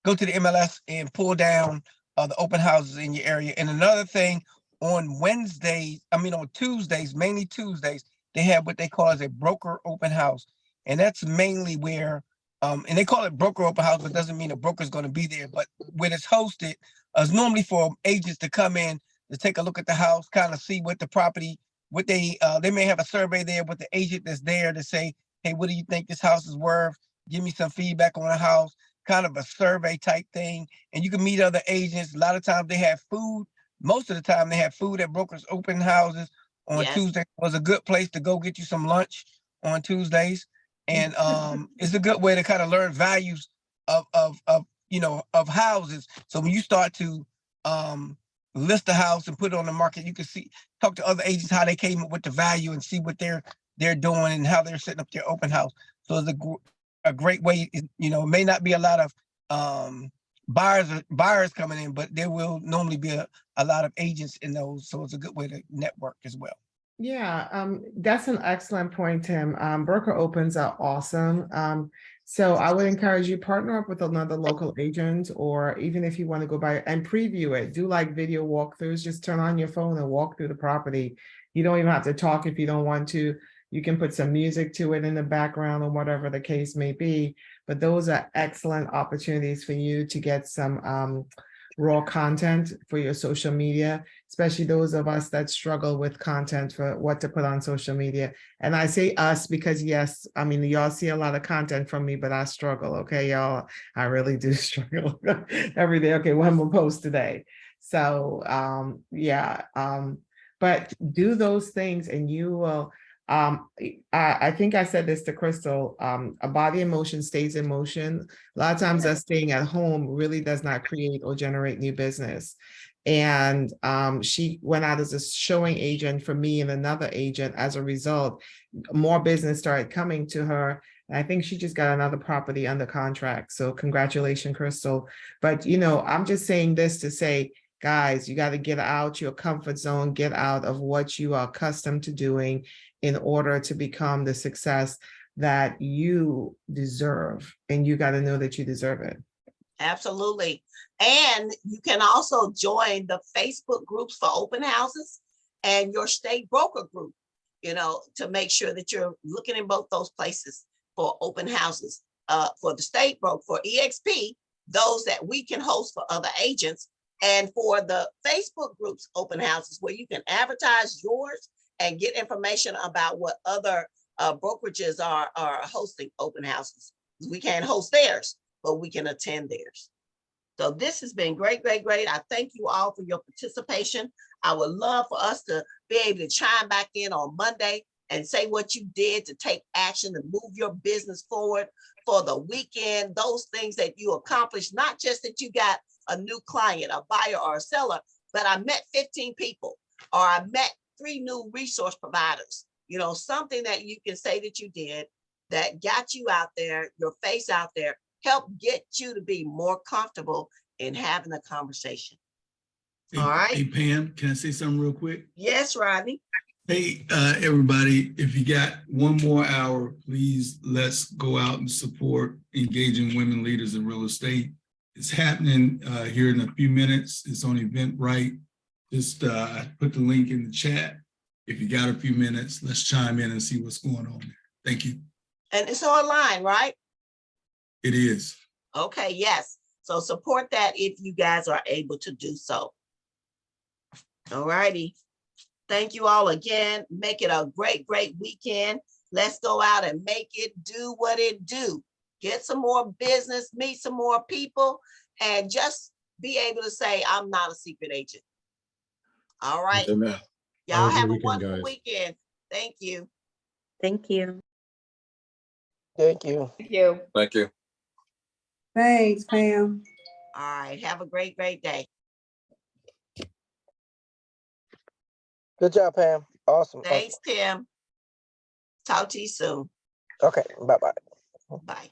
go to the MLS and pull down the open houses in your area. And another thing, on Tuesdays, mainly Tuesdays, they have what they call as a broker open house. And that's mainly where, and they call it broker open house, but it doesn't mean a broker is going to be there. But when it's hosted, it's normally for agents to come in to take a look at the house, kind of see what the property, what they may have a survey there with the agent that's there to say, hey, what do you think this house is worth? Give me some feedback on the house, kind of a survey type thing. And you can meet other agents. A lot of times they have food. Most of the time they have food at brokers open houses on Yes. Tuesday. Was a good place to go get you some lunch on Tuesdays. And it's a good way to kind of learn values of houses. So when you start to list the house and put it on the market, you can talk to other agents how they came up with the value and see what they're doing and how they're setting up their open house. So it's a great way. It may not be a lot of buyers coming in, but there will normally be a lot of agents in those. So it's a good way to network as well. Yeah, that's an excellent point, Tim. Broker opens are awesome. So I would encourage you partner up with another local agent, or even if you want to go by and preview it, do like video walkthroughs, just turn on your phone and walk through the property. You don't even have to talk if you don't want to. You can put some music to it in the background or whatever the case may be. But those are excellent opportunities for you to get some raw content for your social media, especially those of us that struggle with content for what to put on social media. And I say us because, yes, I mean, y'all see a lot of content from me, but I struggle. Okay, y'all, I really do struggle every day. Okay, one more post today. So but do those things and you will, I think I said this to Crystal, a body in motion stays in motion. A lot of times us staying at home really does not create or generate new business. And she went out as a showing agent for me and another agent. As a result, more business started coming to her. And I think she just got another property under contract. So congratulations, Crystal. But, I'm just saying this to say, guys, you got to get out your comfort zone, get out of what you are accustomed to doing in order to become the success that you deserve. And you got to know that you deserve it. Absolutely. And you can also join the Facebook groups for open houses and your state broker group, to make sure that you're looking in both those places for open houses. For the state broker, for EXP, those that we can host for other agents, and for the Facebook groups open houses where you can advertise yours and get information about what other brokerages are hosting open houses. We can't host theirs, but we can attend theirs. So this has been great, great, great. I thank you all for your participation. I would love for us to be able to chime back in on Monday and say what you did to take action and move your business forward for the weekend, those things that you accomplished, not just that you got a new client, a buyer or a seller, but I met 15 people, or I met 3 new resource providers, something that you can say that you did that got you out there, your face out there, help get you to be more comfortable in having a conversation. All right. Hey, Pam, can I say something real quick? Yes, Rodney. Hey, everybody, if you got one more hour, please let's go out and support Engaging Women Leaders in Real Estate. It's happening here in a few minutes. It's on Eventbrite. Just I put the link in the chat. If you got a few minutes, let's chime in and see what's going on there. Thank you. And it's online, right? It is. Okay, yes. So support that if you guys are able to do so. All righty. Thank you all again. Make it a great, great weekend. Let's go out and make it do what it do. Get some more business, meet some more people, and just be able to say, I'm not a secret agent. All right. Amen. Y'all have a weekend, wonderful guys. weekend. Thank you. Thank you. Thank you. Thank you. Thank you. Thanks, Pam. All right, have a great, great day. Good job, Pam. Awesome. Thanks, Tim. Talk to you soon. Okay, bye-bye. Bye.